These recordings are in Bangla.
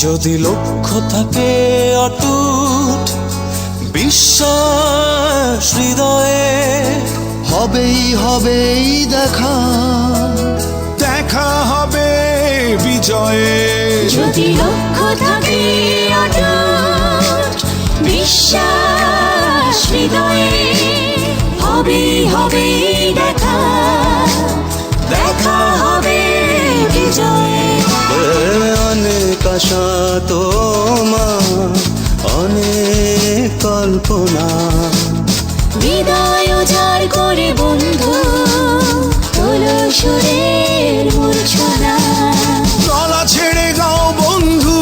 যদি লক্ষ্য থাকে অটুট বিশ্বাস হৃদয়ে, হবেই হবেই দেখা, দেখা হবে বিজয়ে। যদি লক্ষ্য থাকে অটুট বিশ্বাস হৃদয়ে, হবেই হবেই দেখা, দেখা হবে বিজয়ে। অনেক আশা তোমার, অনেক কল্পনা, হৃদয় উজাড় করে বন্ধু তোলো সুরের মূর্ছনা। গলা ছেড়ে গাও বন্ধু,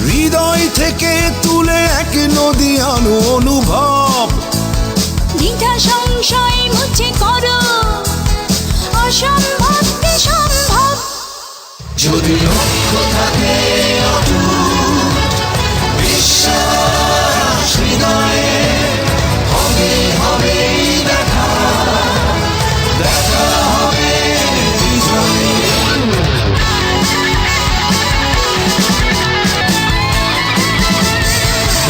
হৃদয় থেকে তুলে এক নদী আনো অনুভব। দ্বিধা সংশয় মুছে করো, অসম্ভবকে সম্ভব। যদি লক্ষ্য থাকে অটুট বিশ্বাস হৃদয়ে, হবে হবে দেখা, দেখা হবে বিজয়ে।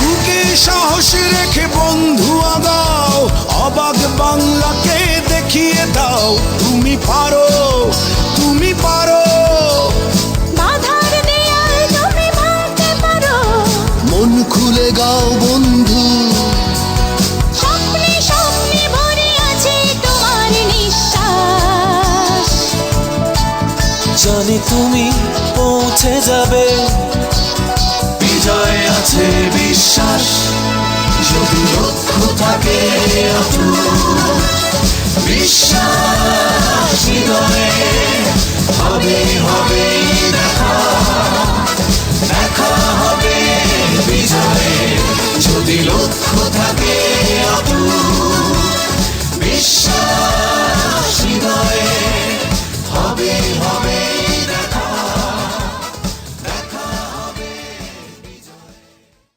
বুকে সাহস রেখে বন্ধু আগাও, অবাক বাংলাকে দেখিয়ে দাও তুমি পারো, তুমি পারো। বাধার দেয়াল তুমি ভাঙতে পারো, মন খুলে গাও বন্ধু। স্বপ্নে স্বপ্নে ভরে আছে তোমার নিঃশ্বাস। জানি তুমি পৌঁছে যাবে, বিজয় আছে বিশ্বাস। যদি লক্ষ্য থাকে অটুট বিশ্বাস হৃদয়ে, হবে হবে দেখা।